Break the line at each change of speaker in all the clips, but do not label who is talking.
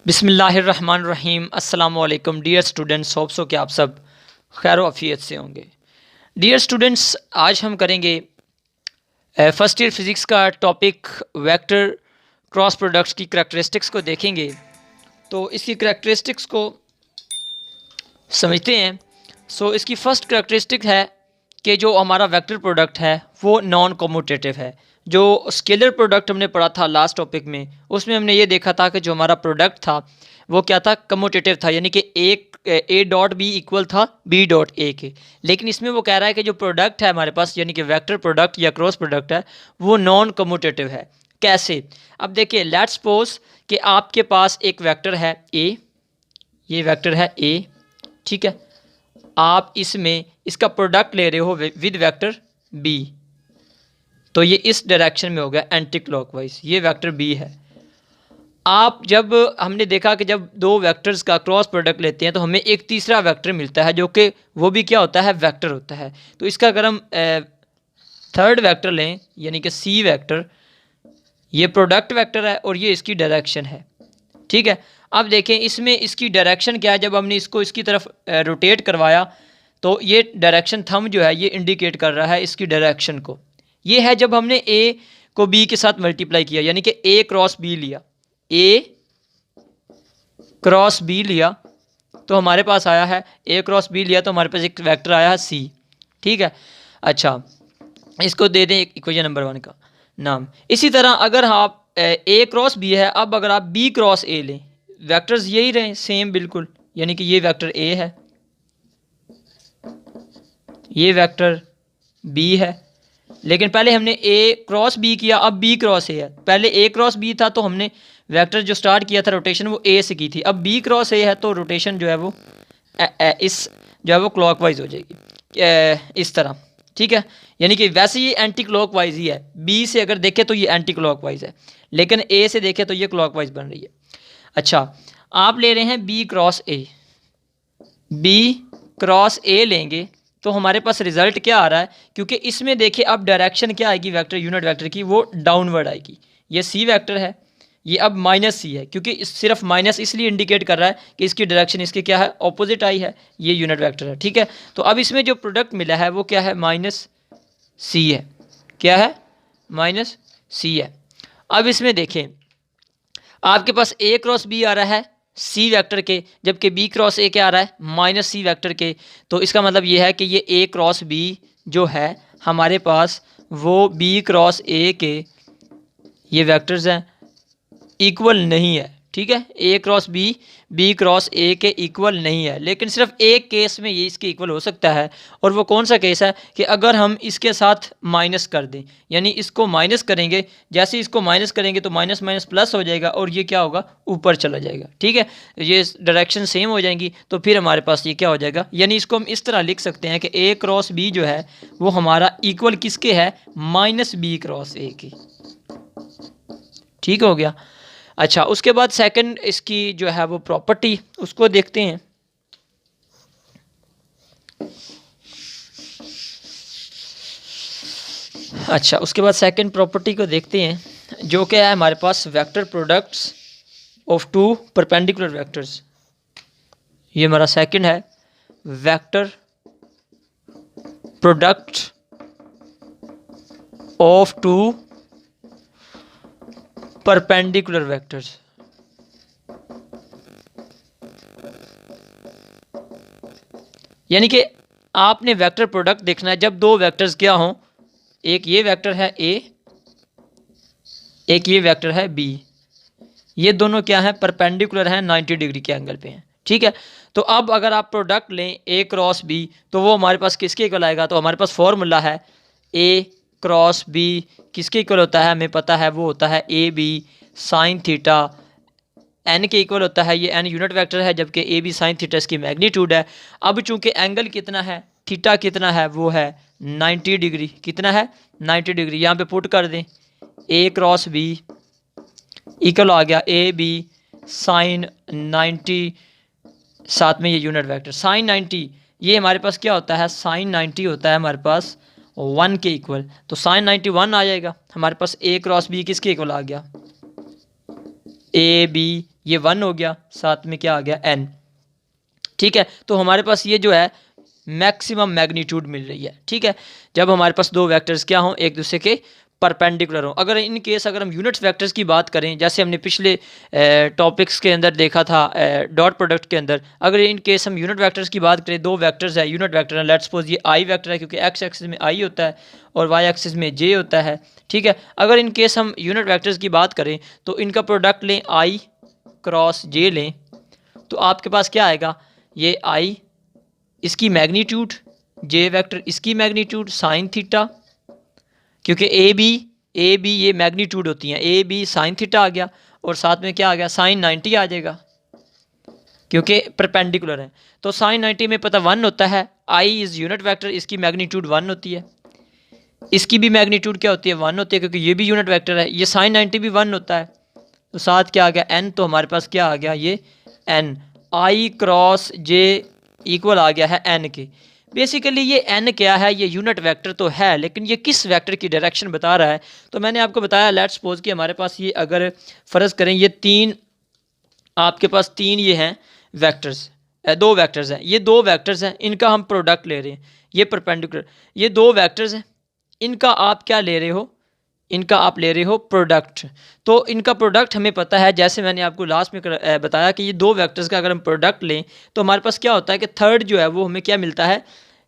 बिस्मिल्लाहिर्रहमानिर्रहीम। अस्सलाम वालेकुम डियर स्टूडेंट्स, होप सो कि आप सब खैर आफियत से होंगे। डियर स्टूडेंट्स, आज हम करेंगे फर्स्ट ईयर फिज़िक्स का टॉपिक वेक्टर क्रॉस प्रोडक्ट्स की करैक्टरिस्टिक्स को देखेंगे। तो इसकी करैक्टरिस्टिक्स को समझते हैं। इसकी फ़र्स्ट करैक्टरिस्टिक है कि जो हमारा वेक्टर प्रोडक्ट है वो नॉन कम्यूटेटिव है। जो स्केलर प्रोडक्ट हमने पढ़ा था लास्ट टॉपिक में, उसमें हमने ये देखा था कि जो हमारा प्रोडक्ट था वो क्या था, कम्यूटेटिव था, यानी कि ए डॉट बी इक्वल था बी डॉट ए के। लेकिन इसमें वो कह रहा है कि जो प्रोडक्ट है हमारे पास, यानी कि वेक्टर प्रोडक्ट या क्रॉस प्रोडक्ट है, वो नॉन कम्यूटेटिव है। कैसे? अब देखिए, लेट्स सपोज कि आपके पास एक वेक्टर है ए, ये वेक्टर है ए, ठीक है। आप इसमें इसका प्रोडक्ट ले रहे हो विद वेक्टर बी, तो ये इस डायरेक्शन में हो गया एंटी क्लॉकवाइज, ये वेक्टर बी है। आप जब हमने देखा कि जब दो वेक्टर्स का क्रॉस प्रोडक्ट लेते हैं तो हमें एक तीसरा वेक्टर मिलता है, जो कि वो भी क्या होता है, वेक्टर होता है। तो इसका अगर हम थर्ड वेक्टर लें, यानी कि सी वेक्टर, ये प्रोडक्ट वेक्टर है और ये इसकी डायरेक्शन है, ठीक है। अब देखें इसमें इसकी डायरेक्शन क्या है। जब हमने इसको इसकी तरफ रोटेट करवाया तो ये डायरेक्शन थंब जो है ये इंडिकेट कर रहा है इसकी डायरेक्शन को। ये है जब हमने ए को बी के साथ मल्टीप्लाई किया, यानी कि ए क्रॉस बी लिया, ए क्रॉस बी लिया तो हमारे पास आया है, ए क्रॉस बी लिया तो हमारे पास एक वेक्टर आया है सी, ठीक है। अच्छा, इसको दे दें इक्वेशन नंबर 1 का नाम। इसी तरह अगर आप ए क्रॉस बी है, अब अगर आप बी क्रॉस ए लें, वेक्टर्स यही रहे सेम बिल्कुल, यानी कि ये वेक्टर ए है, ये वेक्टर बी है। लेकिन पहले हमने ए क्रॉस बी किया, अब बी क्रॉस ए है। पहले ए क्रॉस बी था तो हमने वेक्टर जो स्टार्ट किया था रोटेशन वो ए से की थी। अब बी क्रॉस ए है तो रोटेशन जो है वो इस जो है वो क्लॉकवाइज हो जाएगी, इस तरह, ठीक है। यानी कि वैसे ये एंटी क्लॉकवाइज ही है। बी से अगर देखें तो ये एंटी क्लॉकवाइज है, लेकिन ए से देखें तो ये क्लॉकवाइज बन रही है। अच्छा, आप ले रहे हैं B cross A, B cross A लेंगे तो हमारे पास रिजल्ट क्या आ रहा है, क्योंकि इसमें देखिए अब डायरेक्शन क्या आएगी वेक्टर यूनिट वेक्टर की, वो डाउनवर्ड आएगी। ये सी वेक्टर है, ये अब माइनस सी है, क्योंकि सिर्फ माइनस इसलिए इंडिकेट कर रहा है कि इसकी डायरेक्शन इसके क्या है, ऑपोजिट आई है, ये यूनिट वेक्टर है, ठीक है। तो अब इसमें जो प्रोडक्ट मिला है वो क्या है, माइनस सी है। क्या है? माइनस सी है। अब इसमें देखें आपके पास ए क्रॉस बी आ रहा है सी वेक्टर के, जबकि बी क्रॉस ए क्या आ रहा है, माइनस सी वेक्टर के। तो इसका मतलब ये है कि ये ए क्रॉस बी जो है हमारे पास, वो बी क्रॉस ए के ये वेक्टर्स हैं, इक्वल नहीं है, ठीक है। A cross B B cross A के इक्वल नहीं है। लेकिन सिर्फ एक केस में ये इसके इक्वल हो सकता है, और वो कौन सा केस है कि अगर हम इसके साथ माइनस कर दें, यानी इसको माइनस करेंगे, जैसे इसको माइनस करेंगे तो माइनस माइनस प्लस हो जाएगा और ये क्या होगा, ऊपर चला जाएगा, ठीक है। ये डायरेक्शन सेम हो जाएंगी तो फिर हमारे पास ये क्या हो जाएगा, यानी इसको हम इस तरह लिख सकते हैं कि ए क्रॉस बी जो है वो हमारा इक्वल किसके है, माइनस बी क्रॉस ए के, ठीक हो गया। अच्छा, उसके बाद सेकंड इसकी जो है वो प्रॉपर्टी, उसको देखते हैं। अच्छा, उसके बाद सेकंड प्रॉपर्टी को देखते हैं, जो क्या है हमारे पास, vector products of two perpendicular vectors. ये हमारा सेकंड है, vector product of two perpendicular vectors. यानी कि आपने वेक्टर प्रोडक्ट देखना है जब दो वेक्टर्स क्या हों, एक ये वेक्टर है ए, एक ये वेक्टर है बी, ये दोनों क्या है, परपेंडिकुलर हैं, 90 डिग्री के एंगल पे हैं, ठीक है। तो अब अगर आप प्रोडक्ट लें ए क्रॉस बी तो वो हमारे पास किसके इक्वल आएगा, तो हमारे पास फॉर्मूला है ए क्रॉस बी किसके इक्वल होता है, हमें पता है वो होता है A B sine theta, N के इक्वल होता है, ये एन यूनिट वेक्टर है, जबकि ए बी साइन थीटा इसकी मैग्नीट्यूड है। अब चूंकि एंगल कितना है, थीटा कितना है, वो है 90 डिग्री, कितना है, 90 डिग्री। यहाँ पे पुट कर दें, ए क्रॉस बी इक्वल आ गया ए बी साइन 90, साथ में ये यूनिट वेक्टर साइन 90, ये हमारे पास क्या होता है, साइन 90 होता है हमारे पास 1 के इक्वल, तो साइन 91 आ जाएगा। हमारे पास ए क्रॉस बी किसके इक्वल आ गया, ए बी ये 1 हो गया, साथ में क्या आ गया n। ठीक है, तो हमारे पास ये जो है मैक्सिमम मैग्नीट्यूड मिल रही है। ठीक है, जब हमारे पास दो वेक्टर्स क्या हों, एक दूसरे के परपेंडिकुलर हो। अगर इन केस अगर हम यूनिट वेक्टर्स की बात करें, जैसे हमने पिछले टॉपिक्स के अंदर देखा था डॉट प्रोडक्ट के अंदर, अगर इन केस हम यूनिट वेक्टर्स की बात करें, दो वेक्टर्स है यूनिट वेक्टर है, लेट्स सपोज ये आई वेक्टर है क्योंकि एक्स एक्सिस में आई होता है और वाई एक्सिस में जे होता है। ठीक है, अगर इन केस हम यूनिट वेक्टर्स की बात करें तो इनका प्रोडक्ट लें आई क्रॉस जे लें, तो आपके पास क्या आएगा, ये आई इसकी मैग्नीट्यूड, जे वेक्टर इसकी मैग्नीट्यूड साइन थीटा, क्योंकि ए बी ये मैग्नीट्यूड होती हैं, ए बी साइन थीटा आ गया और साथ में क्या आ गया साइन 90 आ जाएगा क्योंकि परपेंडिकुलर है। तो साइन 90 में पता 1 होता है, आई इज़ यूनिट वेक्टर, इसकी मैग्नीट्यूड 1 होती है, इसकी भी मैग्नीट्यूड क्या होती है 1 होती है क्योंकि ये भी यूनिट वेक्टर है, ये साइन 90 भी 1 होता है। तो साथ क्या आ गया n, तो हमारे पास क्या आ गया ये n, आई क्रॉस जे इक्वल आ गया है n के। बेसिकली ये n क्या है, ये यूनिट वेक्टर तो है लेकिन ये किस वेक्टर की डायरेक्शन बता रहा है। तो मैंने आपको बताया लेट्स सपोज कि हमारे पास ये अगर फ़र्ज़ करें ये तीन, आपके पास तीन ये हैं वेक्टर्स, दो वेक्टर्स हैं, ये दो वेक्टर्स हैं, इनका हम प्रोडक्ट ले रहे हैं, ये परपेंडिकुलर, ये दो वेक्टर्स हैं, इनका आप क्या ले रहे हो, इनका आप ले रहे हो प्रोडक्ट। तो इनका प्रोडक्ट हमें पता है, जैसे मैंने आपको लास्ट में बताया कि ये दो वेक्टर्स का अगर हम प्रोडक्ट लें तो हमारे पास क्या होता है कि थर्ड जो है वो हमें क्या मिलता है,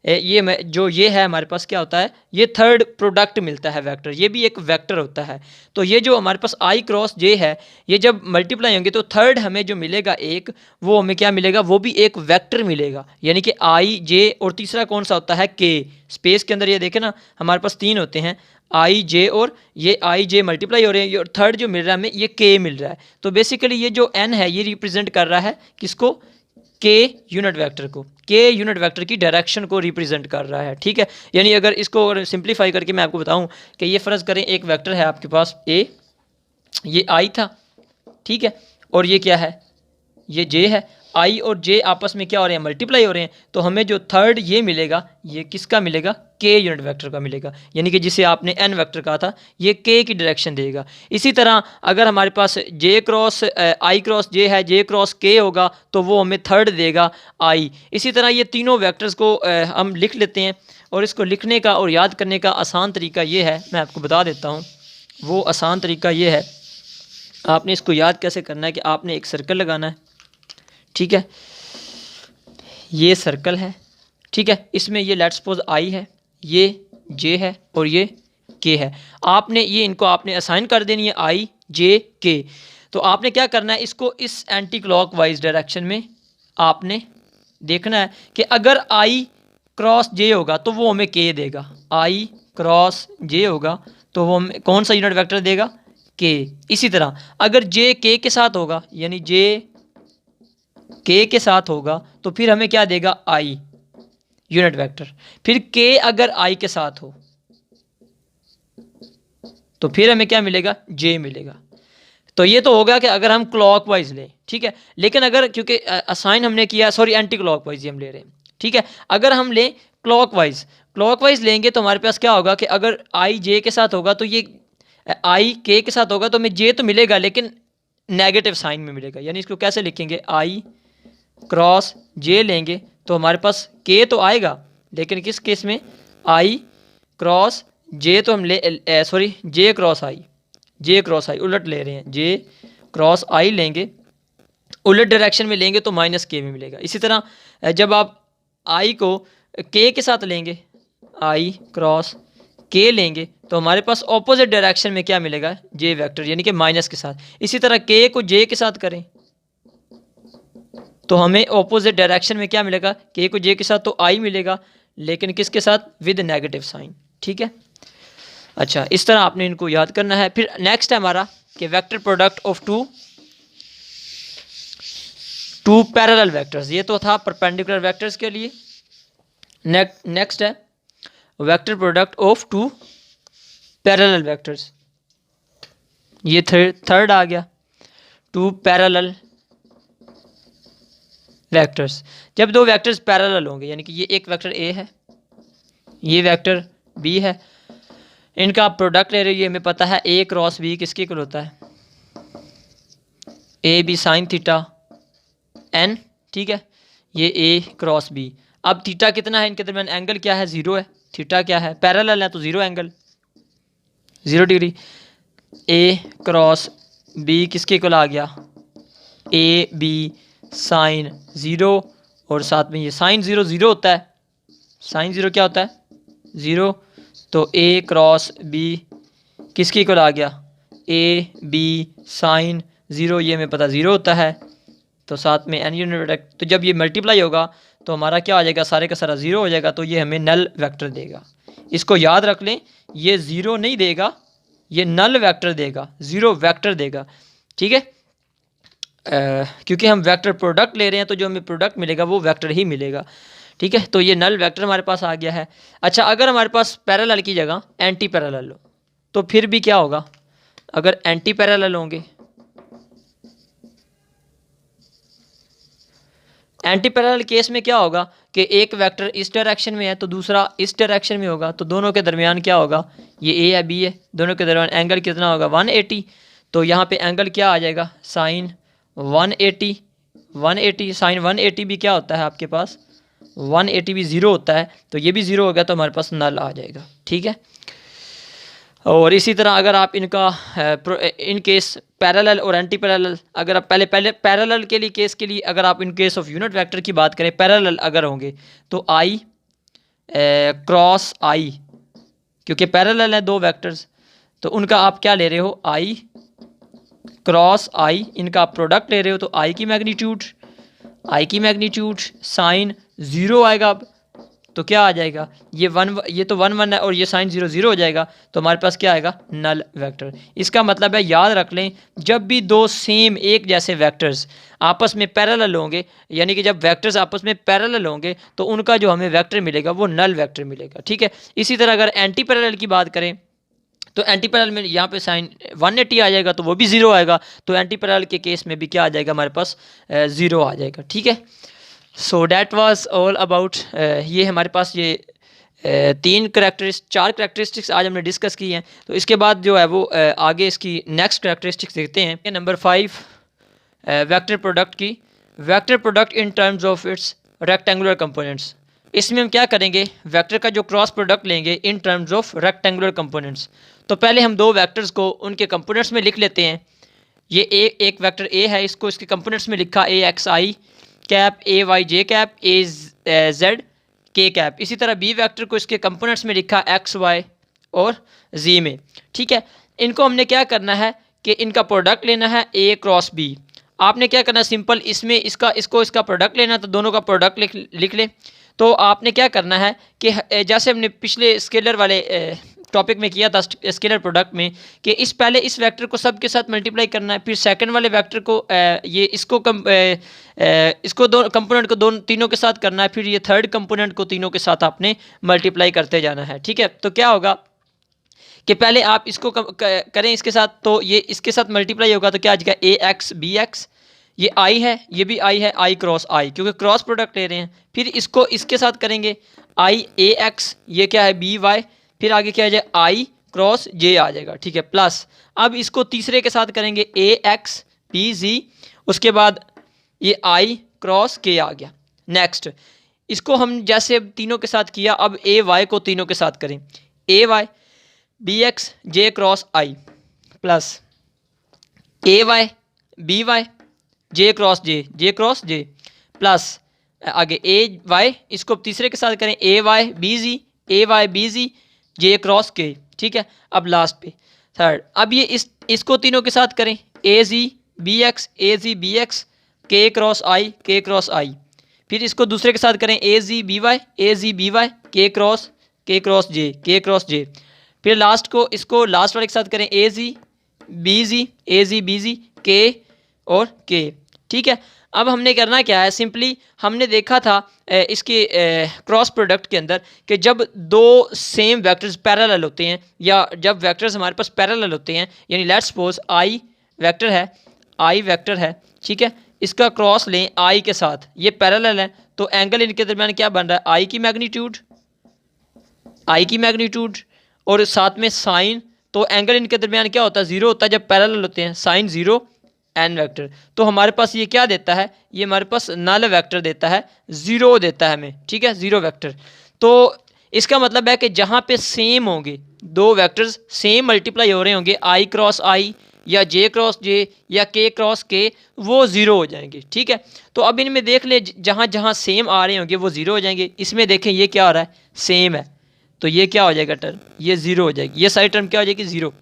ये है हमारे पास क्या होता है, ये थर्ड प्रोडक्ट मिलता है वेक्टर, ये भी एक वेक्टर होता है। तो ये जो हमारे पास आई क्रॉस जे है, ये जब मल्टीप्लाई होंगे तो थर्ड हमें जो मिलेगा एक, वो हमें क्या मिलेगा, वो भी एक वेक्टर मिलेगा, यानी कि आई जे, और तीसरा कौन सा होता है के। स्पेस के अंदर ये देखें ना, हमारे पास तीन होते हैं आई जे, और ये आई जे मल्टीप्लाई हो रहे हैं, और थर्ड जो मिल रहा है हमें ये के मिल रहा है। तो बेसिकली ये जो एन है ये रिप्रेजेंट कर रहा है किसको, के यूनिट वेक्टर को, के यूनिट वेक्टर की डायरेक्शन को रिप्रेजेंट कर रहा है। ठीक है, यानी अगर इसको सिंप्लीफाई करके मैं आपको बताऊं कि ये फ़र्ज़ करें एक वेक्टर है आपके पास ए, ये आई था, ठीक है, और ये क्या है, ये जे है, आई और जे आपस में क्या हो रहे हैं, मल्टीप्लाई हो रहे हैं, तो हमें जो थर्ड ये मिलेगा, ये किसका मिलेगा, के यूनिट वेक्टर का मिलेगा, यानी कि जिसे आपने एन वेक्टर कहा था, ये के की डायरेक्शन देगा। इसी तरह अगर हमारे पास जे क्रॉस आई क्रॉस जे है, जे क्रॉस के होगा तो वो हमें थर्ड देगा आई। इसी तरह ये तीनों वेक्टर्स को हम लिख लेते हैं, और इसको लिखने का और याद करने का आसान तरीका ये है, मैं आपको बता देता हूँ। वो आसान तरीका ये है, आपने इसको याद कैसे करना है कि आपने एक सर्कल लगाना है, ठीक है, ये सर्कल है, ठीक है, इसमें ये लेट्स सपोज आई है, ये जे है और ये के है। आपने ये इनको आपने असाइन कर देनी है आई जे के। तो आपने क्या करना है, इसको इस एंटी क्लॉकवाइज डायरेक्शन में आपने देखना है कि अगर आई क्रॉस जे होगा तो वो हमें के देगा, आई क्रॉस जे होगा तो वो हमें कौन सा यूनिट वेक्टर देगा, के। इसी तरह अगर जे के के साथ होगा, यानी जे के साथ होगा तो फिर हमें क्या देगा, आई यूनिट वेक्टर। फिर के अगर आई के साथ हो तो फिर हमें क्या मिलेगा, जे मिलेगा। तो ये तो होगा कि अगर हम क्लॉकवाइज लें, ठीक है, लेकिन अगर क्योंकि असाइन हमने किया, सॉरी एंटी क्लॉकवाइज हम ले रहे हैं, ठीक है, अगर हम लें क्लॉकवाइज लेंगे तो हमारे पास क्या होगा कि अगर आई जे के साथ होगा तो ये आई के साथ होगा तो हमें जे तो मिलेगा लेकिन नेगेटिव साइन में मिलेगा। यानी इसको कैसे लिखेंगे, आई क्रॉस जे लेंगे तो हमारे पास के तो आएगा, लेकिन किस केस में, आई क्रॉस जे तो हम ले सॉरी जे क्रॉस आई उलट ले रहे हैं, जे क्रॉस आई लेंगे, उलट डायरेक्शन में लेंगे तो माइनस के में मिलेगा। इसी तरह जब आप आई को के साथ लेंगे, आई क्रॉस के लेंगे तो हमारे पास ऑपोजिट डायरेक्शन में क्या मिलेगा, जे वेक्टर, यानी कि माइनस के साथ। इसी तरह के को जे के साथ करें तो हमें ऑपोजिट डायरेक्शन में क्या मिलेगा, के को जे के साथ तो आई मिलेगा, लेकिन किसके साथ, विद नेगेटिव साइन। ठीक है, अच्छा, इस तरह आपने इनको याद करना है। फिर नेक्स्ट है हमारा कि vector product of two parallel vectors. ये तो था परपेंडिकुलर वेक्टर्स के लिए। नेक्स्ट है vector product of two parallel vectors. ये थर्ड आ गया, टू पैरेलल वेक्टर्स। जब दो वेक्टर्स पैरेलल होंगे, यानी कि ये एक वेक्टर ए है, ये वेक्टर बी है, इनका आप प्रोडक्ट ले रहे हो, ये हमें पता है ए क्रॉस बी किसके इक्वल होता है, A B sine theta N, ठीक है, ये ए क्रॉस बी। अब थीटा कितना है इनके दरमियान, एंगल क्या है, 0 है, थीटा क्या है, पैरेलल है तो 0 एंगल, 0 डिग्री। ए क्रॉस बी किसके इक्वल आ गया, ए बी साइन 0, और साथ में ये साइन 0 0 होता है, साइन 0 क्या होता है, 0, तो ए क्रॉस बी किसके इक्वल आ गया, ए बी साइन 0, ये हमें पता 0 होता है, तो साथ में एन यूनिट वेक्टर, तो जब ये मल्टीप्लाई होगा तो हमारा क्या आ जाएगा, सारे का सारा 0 हो जाएगा, तो ये हमें नल वेक्टर देगा। इसको याद रख लें, ये 0 नहीं देगा, ये नल वेक्टर देगा, 0 वेक्टर देगा, ठीक है। क्योंकि हम वेक्टर प्रोडक्ट ले रहे हैं तो जो हमें प्रोडक्ट मिलेगा वो वेक्टर ही मिलेगा, ठीक है। तो ये नल वेक्टर हमारे पास आ गया है। अच्छा, अगर हमारे पास पैरेलल की जगह एंटी पैरेलल हो तो फिर भी क्या होगा, अगर एंटी पैरेलल होंगे, एंटी पैरेलल केस में क्या होगा कि एक वेक्टर इस डायरेक्शन में है तो दूसरा इस डायरेक्शन में होगा, तो दोनों के दरमियान क्या होगा, ये ए है बी है, दोनों के दरमियान एंगल कितना होगा, 180, तो यहाँ पे एंगल क्या आ जाएगा, साइन 180, 180 साइन 180 भी क्या होता है आपके पास, 180 भी 0 होता है, तो ये भी 0 हो गया तो हमारे पास नल आ जाएगा, ठीक है। और इसी तरह अगर आप इनका इन केस पैरेलल और एंटी पैरेलल, अगर आप पहले पैरेलल के लिए केस के लिए अगर आप in case of unit vector की बात करें, पैरेलल अगर होंगे तो आई क्रॉस आई, क्योंकि पैरेलल है दो वेक्टर्स, तो उनका आप क्या ले रहे हो, आई क्रॉस आई, इनका आप प्रोडक्ट ले रहे हो, तो आई की मैग्नीट्यूड साइन 0 आएगा। अब तो क्या आ जाएगा, ये 1 ये तो 1 1 है और ये साइन 0 0 हो जाएगा, तो हमारे पास क्या आएगा, नल वेक्टर। इसका मतलब है, याद रख लें, जब भी दो सेम एक जैसे वेक्टर्स आपस में पैरेलल होंगे, यानी कि जब वेक्टर्स आपस में पैरेलल होंगे तो उनका जो हमें वेक्टर मिलेगा वो नल वेक्टर मिलेगा, ठीक है। इसी तरह अगर एंटी पैरेलल की बात करें तो एंटी पैरेलल में यहाँ पे साइन 180 आ जाएगा तो वो भी 0 आएगा, तो एंटी पैरेलल के केस में भी क्या आ जाएगा, हमारे पास 0 आ जाएगा, ठीक है। So that was all about, ये हमारे पास ये 4 करेक्टरिस्टिक्स आज हमने डिस्कस की हैं। तो इसके बाद जो है वो आगे इसकी नेक्स्ट करेक्टरिस्टिक्स देखते हैं। नंबर 5 वेक्टर प्रोडक्ट की, vector product in terms of its rectangular components. इसमें हम क्या करेंगे, वेक्टर का जो क्रॉस प्रोडक्ट लेंगे in terms of rectangular components. तो पहले हम दो वेक्टर्स को उनके कंपोनेंट्स में लिख लेते हैं। ये एक वेक्टर ए है, इसको इसके कंपोनेंट्स में लिखा ए एक्स आई कैप, ए वाई जे कैप, ए जेड के कैप। इसी तरह बी वेक्टर को इसके कंपोनेंट्स में लिखा एक्स वाई और जी में, ठीक है। इनको हमने क्या करना है कि इनका प्रोडक्ट लेना है ए क्रॉस बी। आपने क्या करना है, सिंपल इसमें इसका प्रोडक्ट लेना है, तो दोनों का प्रोडक्ट लिख लें। तो आपने क्या करना है कि जैसे हमने पिछले स्केलर वाले टॉपिक में किया था, स्केलर प्रोडक्ट में, कि पहले इस वेक्टर को सब के साथ मल्टीप्लाई करना है, फिर सेकंड वाले वेक्टर को इसको दो कंपोनेंट को तीनों के साथ करना है, फिर ये थर्ड कंपोनेंट को तीनों के साथ आपने मल्टीप्लाई करते जाना है, ठीक है। तो क्या होगा कि पहले आप इसको करें इसके साथ, तो ये इसके साथ मल्टीप्लाई होगा, तो क्या आ जाएगा, ए एक्स बी एक्स, ये आई है, ये भी आई है, आई क्रॉस आई, क्योंकि क्रॉस प्रोडक्ट ले रहे हैं। फिर इसको इसके साथ करेंगे, आई ए एक्स, ये क्या है, बी वाई, फिर आगे क्या आ जाएगा, आई क्रॉस जे आ जाएगा, ठीक है, प्लस अब इसको तीसरे के साथ करेंगे, ए एक्स बी जी, उसके बाद ये आई क्रॉस के आ गया। नेक्स्ट इसको हम जैसे तीनों के साथ किया, अब ए वाई को तीनों के साथ करें, ए वाई बी एक्स जे क्रॉस आई, प्लस ए वाई बी वाई जे क्रॉस जे, प्लस आगे ए वाई, इसको तीसरे के साथ करें, ए वाई बी जी जे क्रॉस के, ठीक है। अब लास्ट पे थर्ड, अब ये इसको तीनों के साथ करें, ए जी बी एक्स के क्रॉस आई, फिर इसको दूसरे के साथ करें, ए जी बी वाई के क्रॉस जे, फिर लास्ट को इसको लास्ट वाले के साथ करें, ए जी बी जी के और के, ठीक है। अब हमने करना क्या है, सिंपली हमने देखा था इसके क्रॉस प्रोडक्ट के अंदर कि जब दो सेम वेक्टर्स पैरेलल होते हैं, या जब वेक्टर्स हमारे पास पैरेलल होते हैं, यानी लेट्स सपोज आई वेक्टर है, ठीक है, इसका क्रॉस लें आई के साथ, ये पैरेलल है, तो एंगल इनके दरमियान क्या बन रहा है, आई की मैग्नीट्यूड और साथ में साइन, तो एंगल इनके दरमियान क्या होता है, 0 होता है जब पैरेलल होते हैं, साइन 0 एन वेक्टर। तो हमारे पास ये क्या देता है, ये हमारे पास नल वेक्टर देता है, ज़ीरो देता है हमें, ठीक है, ज़ीरो वेक्टर। तो इसका मतलब है कि जहाँ पे सेम होंगे, दो वेक्टर्स सेम मल्टीप्लाई हो रहे होंगे, आई क्रॉस आई या जे क्रॉस जे या के क्रॉस के, वो ज़ीरो हो जाएंगे, ठीक है। तो अब इनमें देख ले, जहाँ जहाँ सेम आ रहे होंगे वो ज़ीरो हो जाएंगे। इसमें देखें ये क्या हो रहा है, सेम है, तो ये क्या हो जाएगा टर्म, ये ज़ीरो हो जाएगी, ये सारी टर्म क्या हो जाएगी, ज़ीरो।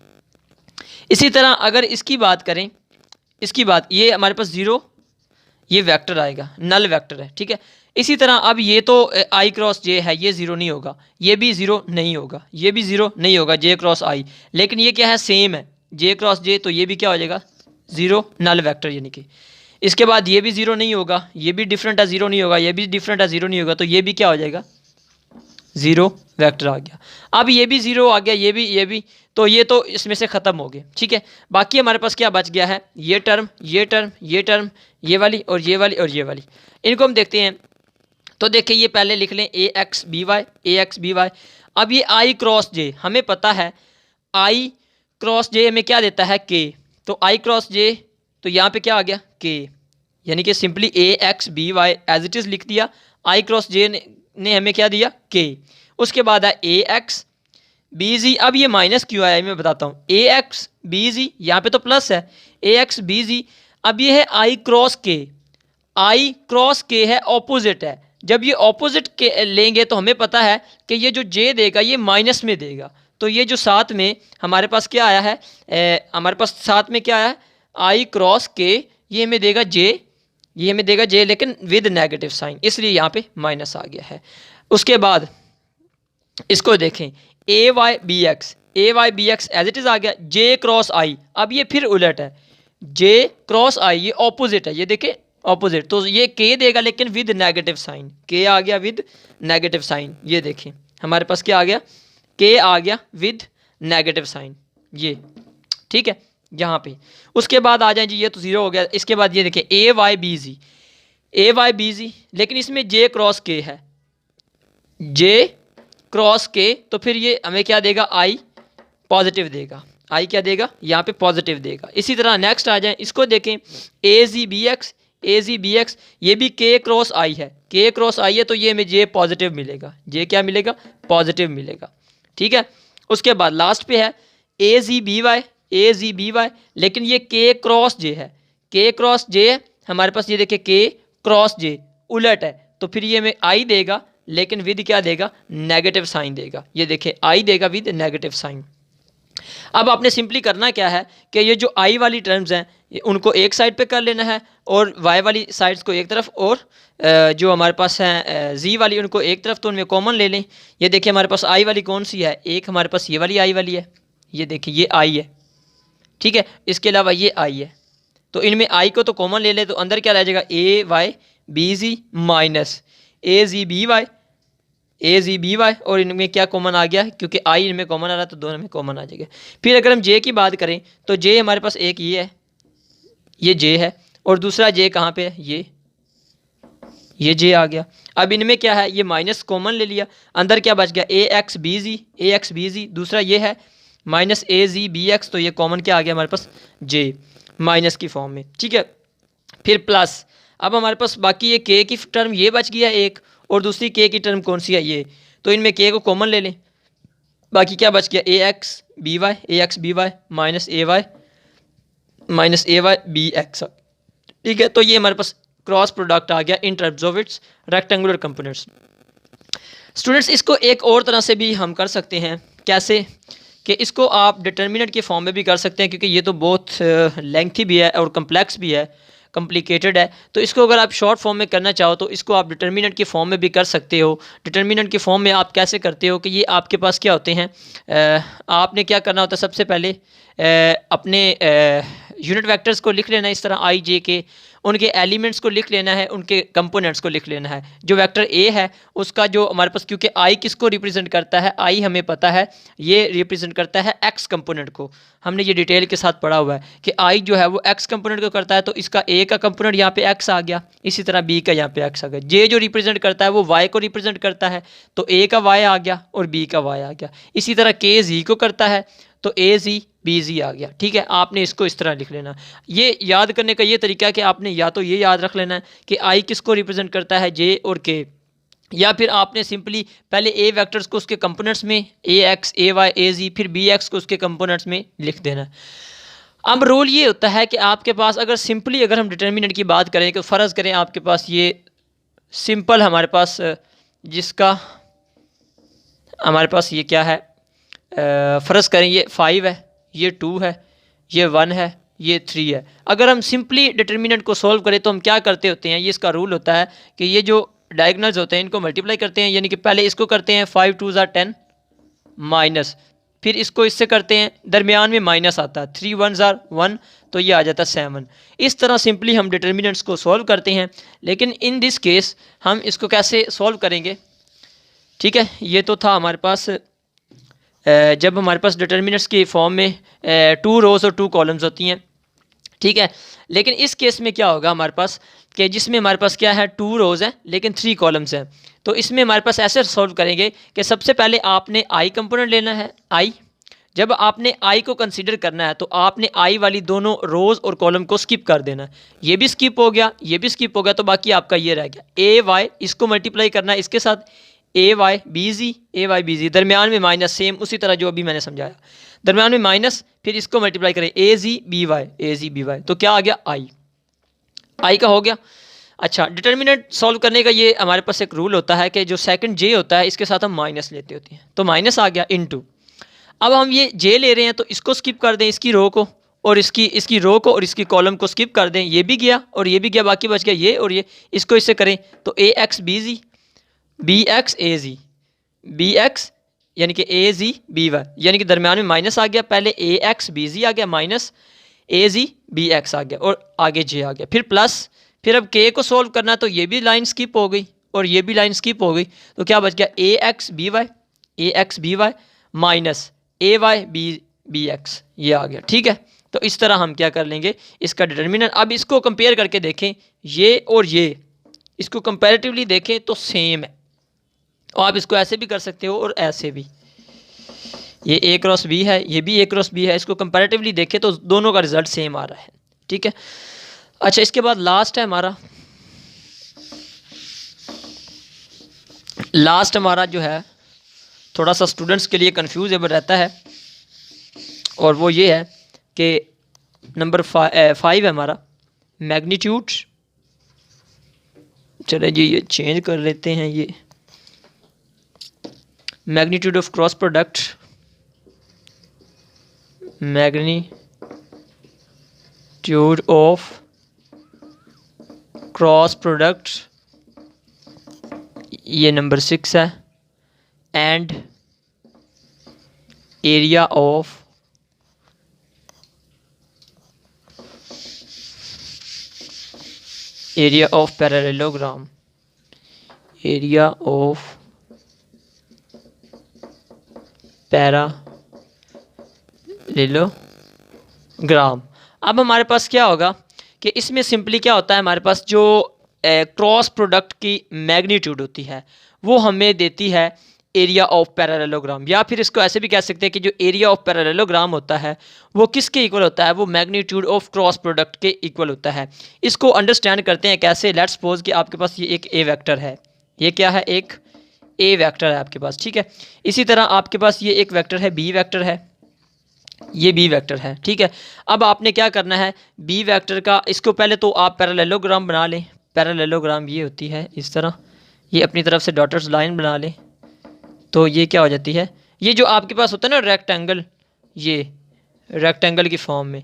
इसी तरह अगर इसकी बात करें, इसकी बात, ये हमारे पास ज़ीरो, ये वेक्टर आएगा, नल वेक्टर है, ठीक है। इसी तरह अब ये तो आई क्रॉस जे है, ये ज़ीरो नहीं होगा, ये भी ज़ीरो नहीं होगा, ये भी ज़ीरो नहीं होगा, जे क्रॉस आई। लेकिन ये क्या है, सेम है, जे क्रॉस जे, तो ये भी क्या हो जाएगा, ज़ीरो नल वेक्टर यानी कि। इसके बाद ये भी ज़ीरो नहीं होगा, ये भी डिफरेंट है, ज़ीरो नहीं होगा, ये भी डिफरेंट है, ज़ीरो नहीं होगा, तो ये भी क्या हो जाएगा, ज़ीरो वेक्टर आ गया। अब ये भी ज़ीरो आ गया, ये भी, तो ये तो इसमें से ख़त्म हो गए, ठीक है। बाकी हमारे पास क्या बच गया है, ये टर्म, ये टर्म, ये टर्म, ये वाली और ये वाली और ये वाली। इनको हम देखते हैं। तो देखिए ये पहले लिख लें, ए एक्स बी वाई, ए एक्स बी वाई। अब ये आई क्रॉस जे, हमें पता है आई क्रॉस जे हमें क्या देता है, के। तो आई क्रॉस जे, तो यहाँ पे क्या आ गया, के, यानी कि simply A X B Y as it is लिख दिया। आई क्रॉस जे ने हमें क्या दिया, के। उसके बाद है ए एक्स बी जी। अब ये माइनस क्यों आया मैं बताता हूँ, ए एक्स बी जी, यहाँ पे तो प्लस है, ए एक्स बी जी। अब ये है आई क्रॉस के, आई क्रॉस के है, ऑपोजिट है। जब ये ऑपोजिट के लेंगे तो हमें पता है कि ये जो जे देगा ये माइनस में देगा। तो ये जो साथ में हमारे पास क्या आया है, हमारे पास साथ में क्या आया है, आई क्रॉस के, ये हमें देगा जे, ये हमें देगा जे लेकिन विद नेगेटिव साइन, इसलिए यहाँ पे माइनस आ गया है। उसके बाद इसको देखें, A Y B X, A Y B X as it is आ गया, जे क्रॉस आई। अब ये फिर उलट है, जे क्रॉस आई, ये ऑपोजिट है, ये देखें ऑपोजिट, तो ये के देगा लेकिन विद नेगेटिव साइन, के आ गया विद नेगेटिव साइन। ये देखें हमारे पास क्या आ गया, के आ गया विद नेगेटिव साइन, ये ठीक है यहाँ पे। उसके बाद आ जाए जी, ये तो ज़ीरो हो गया। इसके बाद ये देखें, A Y B ji, A Y B जी, लेकिन इसमें जे क्रॉस के है, जे क्रॉस के, तो फिर ये हमें क्या देगा, आई पॉजिटिव देगा, आई क्या देगा, यहाँ पे पॉजिटिव देगा। इसी तरह नेक्स्ट आ जाए, इसको देखें, ए जी बी एक्स, ए जी बी एक्स, ये भी के क्रॉस आई है, के क्रॉस आई है, तो ये हमें जे पॉजिटिव मिलेगा, जे क्या मिलेगा, पॉजिटिव मिलेगा, ठीक है। उसके बाद लास्ट पे है ए जी बी वाई, ए जी बी वाई, लेकिन ये के क्रॉस जे है, के क्रॉस जे है हमारे पास, ये देखिए के क्रॉस जे उलट है, तो फिर ये हमें आई देगा लेकिन विद क्या देगा, नेगेटिव साइन देगा। ये देखिए आई देगा विद नेगेटिव साइन। अब आपने सिंपली करना क्या है कि ये जो आई वाली टर्म्स हैं उनको एक साइड पे कर लेना है और वाई वाली साइड्स को एक तरफ, और जो हमारे पास हैं जी वाली उनको एक तरफ, तो उनमें कॉमन ले लें। ये देखिए हमारे पास आई वाली कौन सी है, एक हमारे पास ये वाली आई वाली है, ये देखिए ये आई है, ठीक है। इसके अलावा ये आई है, तो इनमें आई को तो कॉमन ले ले, तो अंदर क्या रह जाएगा, ए वाई बी जी माइनस ए जी बी वाई, ए जी बी वाई, और इनमें क्या कॉमन आ गया, क्योंकि आई इनमें कॉमन आ रहा है तो दोनों में कॉमन आ जाएगा। फिर अगर हम जे की बात करें तो जे हमारे पास एक ये है, ये जे है, और दूसरा जे कहाँ पे है, ये जे आ गया। अब इनमें क्या है, ये माइनस कॉमन ले लिया, अंदर क्या बच गया, ए एक्स बी जी, ए एक्स बी जी, दूसरा ये है माइनस ए जी बी एक्स, तो ये कॉमन क्या आ गया हमारे पास, जे माइनस की फॉर्म में, ठीक है। फिर प्लस, अब हमारे पास बाकी ये के की टर्म ये बच गया एक, और दूसरी के की टर्म कौन सी है, ये, तो इनमें के को कॉमन ले लें, बाकी क्या बच गया, ए एक्स बी वाई, ए एक्स बी वाई माइनस ए वाई बी एक्स, ठीक है। तो ये हमारे पास क्रॉस प्रोडक्ट आ गया in terms of its rectangular components. Students इसको एक और तरह से भी हम कर सकते हैं, कैसे कि इसको आप डिटर्मिनेंट के फॉर्म में भी कर सकते हैं, क्योंकि ये तो बहुत लेंथी भी है और कम्प्लेक्स भी है, कॉम्प्लिकेटेड है। तो इसको अगर आप शॉर्ट फॉर्म में करना चाहो तो इसको आप डिटर्मिनेंट के फॉर्म में भी कर सकते हो। डिटर्मिनेंट के फॉर्म में आप कैसे करते हो कि ये आपके पास क्या होते हैं, आपने क्या करना होता है, सबसे पहले अपने यूनिट वेक्टर्स को लिख लेना इस तरह, आई जे के, उनके एलिमेंट्स को लिख लेना है, उनके कंपोनेंट्स को लिख लेना है। जो वेक्टर ए है उसका जो हमारे पास, क्योंकि आई किसको रिप्रेजेंट करता है, आई हमें पता है ये रिप्रेजेंट करता है एक्स कंपोनेंट को, हमने ये डिटेल के साथ पढ़ा हुआ है कि आई जो है वो एक्स कंपोनेंट को करता है, तो इसका ए का कंपोनेंट यहाँ पे एक्स आ गया, इसी तरह बी का यहाँ पे एक्स आ गया। जे जो रिप्रेजेंट करता है वो वाई को रिप्रेजेंट करता है, तो ए का वाई आ गया और बी का वाई आ गया। इसी तरह के जी को करता है, तो ए जी बी जी आ गया। ठीक है, आपने इसको इस तरह लिख लेना। ये याद करने का ये तरीका है कि आपने या तो ये याद रख लेना है कि आई किसको रिप्रेजेंट करता है, जे और के, या फिर आपने सिंपली पहले ए वेक्टर्स को उसके कंपोनेंट्स में ए एक्स ए वाई ए जी, फिर बी एक्स को उसके कंपोनेंट्स में लिख देना है। अब रूल ये होता है कि आपके पास अगर सिंपली अगर हम डिटर्मिनेंट की बात करें कि फ़र्ज़ करें आपके पास ये सिंपल हमारे पास जिसका हमारे पास ये क्या है, फ़र्ज़ करें ये 5 है, ये 2 है, ये 1 है, ये 3 है। अगर हम सिंपली डिटर्मिनेंट को सॉल्व करें तो हम क्या करते होते हैं, ये इसका रूल होता है कि ये जो डायगोनल्स होते हैं इनको मल्टीप्लाई करते हैं, यानी कि पहले इसको करते हैं 5 2 ज़ा 10 माइनस, फिर इसको इससे करते हैं, दरमियान में माइनस आता है, 3 1 ज़ा 1, तो ये आ जाता है 7। इस तरह सिंपली हम डिटर्मिनेंट्स को सॉल्व करते हैं। लेकिन इन दिस केस हम इसको कैसे सॉल्व करेंगे, ठीक है, ये तो था हमारे पास जब हमारे पास डिटर्मिनेंट्स की फॉर्म में 2 रोज़ और 2 कॉलम्स होती हैं। ठीक है, लेकिन इस केस में क्या होगा हमारे पास कि जिसमें हमारे पास क्या है 2 रोज़ हैं लेकिन 3 कॉलम्स हैं। तो इसमें हमारे पास ऐसे सॉल्व करेंगे कि सबसे पहले आपने आई कंपोनेंट लेना है, आई। जब आपने आई को कंसीडर करना है तो आपने आई वाली दोनों रोज़ और कॉलम को स्किप कर देना है। ये भी स्किप हो गया, ये भी स्किप हो गया, तो बाकी आपका ये रह गया ए वाई, इसको मल्टीप्लाई करना है इसके साथ, ए वाई बी जी, ए वाई बी जी, दरमियान में माइनस, सेम उसी तरह जो अभी मैंने समझाया, दरमियान में माइनस, फिर इसको मल्टीप्लाई करें ए जी बी वाई, ए जी बी वाई, तो क्या आ गया आई, आई का हो गया। अच्छा, डिटर्मिनेंट सॉल्व करने का ये हमारे पास एक रूल होता है कि जो सेकंड जे होता है इसके साथ हम माइनस लेते होते हैं, तो माइनस आ गया इनटू। अब हम ये जे ले रहे हैं तो इसको स्किप कर दें, इसकी रो को, और इसकी रो को और इसकी कॉलम को स्किप कर दें, ये भी गया और ये भी गया, बाकी बच गया ये और ये, इसको इससे करें तो ए एक्स बी जी, बी एक्स ए जी, बी एक्स यानी कि ए जी बी वाई, यानी कि दरमियान में माइनस आ गया, पहले ए एक्स बी जी आ गया माइनस ए जी बी एक्स आ गया और आगे जे आ गया, फिर प्लस, फिर अब के को सोल्व करना तो ये भी लाइन स्किप हो गई और ये भी लाइन स्किप हो गई, तो क्या बच गया ए एक्स बी वाई, ए एक्स बी वाई माइनस ए वाई बी बी एक्स, ये आ गया। ठीक है, तो इस तरह हम क्या कर लेंगे इसका डिटर्मिनेंट। अब इसको कंपेयर करके देखें, ये और ये इसको कंपैरेटिवली देखें तो सेम है, और आप इसको ऐसे भी कर सकते हो और ऐसे भी, ये ए क्रॉस बी है, ये भी ए क्रॉस बी है, इसको कंपैरेटिवली देखें तो दोनों का रिजल्ट सेम आ रहा है। ठीक है, अच्छा, इसके बाद लास्ट है हमारा, लास्ट हमारा जो है थोड़ा सा स्टूडेंट्स के लिए कन्फ्यूजेबल रहता है, और वो ये है कि नंबर 5 है हमारा मैग्नीट्यूड। चले जी ये चेंज कर लेते हैं, ये magnitude of cross product, magnitude of cross product, ये नंबर 6 है, and area of parallelogram, area of parallelogram. अब हमारे पास क्या होगा कि इसमें सिंपली क्या होता है, हमारे पास जो क्रॉस प्रोडक्ट की मैग्नीट्यूड होती है वो हमें देती है एरिया ऑफ पैरेललोग्राम, या फिर इसको ऐसे भी कह सकते हैं कि जो एरिया ऑफ पैरेललोग्राम होता है वो किसके इक्वल होता है, वो मैग्नीट्यूड ऑफ क्रॉस प्रोडक्ट के इक्वल होता है। इसको अंडरस्टैंड करते हैं कैसे, लेट्स सपोज कि आपके पास ये एक ए वेक्टर है, ये क्या है, एक ए वेक्टर है आपके पास। ठीक है, इसी तरह आपके पास ये एक वेक्टर है, बी वेक्टर है, ये बी वेक्टर है। ठीक है, अब आपने क्या करना है, बी वेक्टर का इसको पहले तो आप पैरेललोग्राम बना लें। पैरेललोग्राम ये होती है इस तरह, ये अपनी तरफ से डॉटर्स लाइन बना लें, तो ये क्या हो जाती है, ये जो आपके पास होता है ना रेक्टेंगल, ये रेक्टेंगल की फॉर्म में,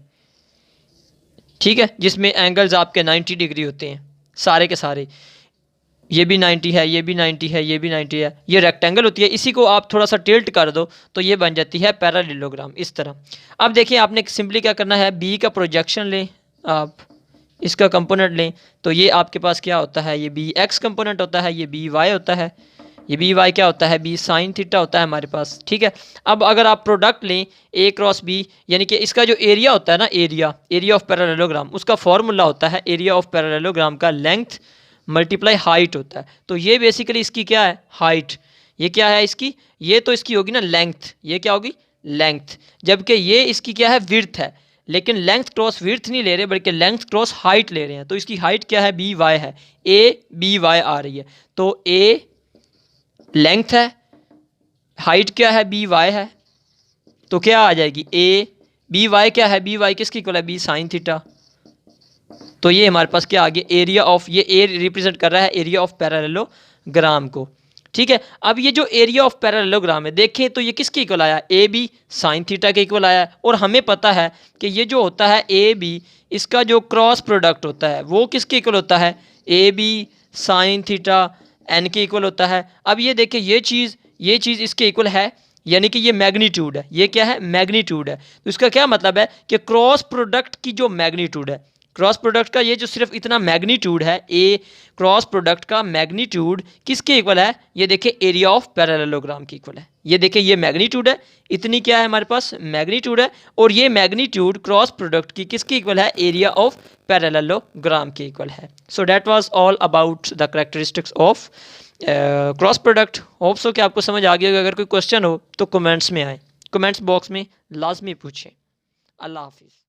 ठीक है, जिसमें एंगल्स आपके 90 डिग्री होते हैं सारे के सारे, ये भी 90 है, ये भी 90 है, ये भी 90 है, ये रेक्टेंगल होती है। इसी को आप थोड़ा सा टिल्ट कर दो तो ये बन जाती है पैरेललोग्राम इस तरह। अब देखिए आपने सिंपली क्या करना है, बी का प्रोजेक्शन लें, आप इसका कंपोनेंट लें, तो ये आपके पास क्या होता है, ये बी एक्स कंपोनेंट होता है, ये बी वाई होता है, ये बी वाई क्या होता है, बी साइन थीटा होता है हमारे पास। ठीक है, अब अगर आप प्रोडक्ट लें ए क्रॉस बी, यानी कि इसका जो एरिया होता है ना, एरिया ऑफ पैरेललोग्राम, उसका फॉर्मूला होता है एरिया ऑफ पैरेललोग्राम का लेंथ मल्टीप्लाई हाइट होता है। तो ये बेसिकली इसकी क्या है, हाइट, ये क्या है इसकी, ये तो इसकी होगी ना लेंथ, ये क्या होगी लेंथ, जबकि ये इसकी क्या है, विड्थ है। लेकिन लेंथ क्रॉस विड्थ नहीं ले रहे बल्कि लेंथ क्रॉस हाइट ले रहे हैं। तो इसकी हाइट क्या है, बी वाई है, ए बी वाई आ रही है। तो ए लेंथ है, हाइट क्या है, बी वाई है, तो क्या आ जाएगी, ए बी वाई क्या है, बी वाई किसकी इक्वल है, बी साइन थीटा। तो ये हमारे पास क्या आ गया, एरिया ऑफ, ये ए रिप्रेजेंट कर रहा है एरिया ऑफ पैरेललोग्राम को। ठीक है, अब ये जो एरिया ऑफ पैरेललोग्राम है देखें तो ये किसके इक्वल आया, ए बी साइन थीटा के इक्वल आया है। और हमें पता है कि ये जो होता है ए बी, इसका जो क्रॉस प्रोडक्ट होता है वो किसके इक्वल होता है, A B sine theta N के इक्वल होता है। अब ये देखें ये चीज़ इसके इक्वल है, यानी कि ये मैग्नीट्यूड है, ये क्या है, मैग्नीट्यूड है। तो इसका क्या मतलब है कि क्रॉस प्रोडक्ट की जो मैग्नीट्यूड है, क्रॉस प्रोडक्ट का ये जो सिर्फ इतना मैग्नीट्यूड है, ए क्रॉस प्रोडक्ट का मैग्नीट्यूड किसके इक्वल है, ये देखिए एरिया ऑफ पैरेललोग्राम के इक्वल है। ये देखिए ये मैग्नीट्यूड है, इतनी क्या है हमारे पास, मैग्नीट्यूड है। और ये मैग्नीट्यूड क्रॉस प्रोडक्ट की किसके इक्वल है, एरिया ऑफ पैरेललोग्राम के इक्वल है। So that was all about the characteristics of cross product. Hope so कि आपको समझ आ गया। अगर कोई क्वेश्चन हो तो कमेंट्स में आए, कमेंट्स बॉक्स में लाजमी पूछें। अल्लाह हाफिज़।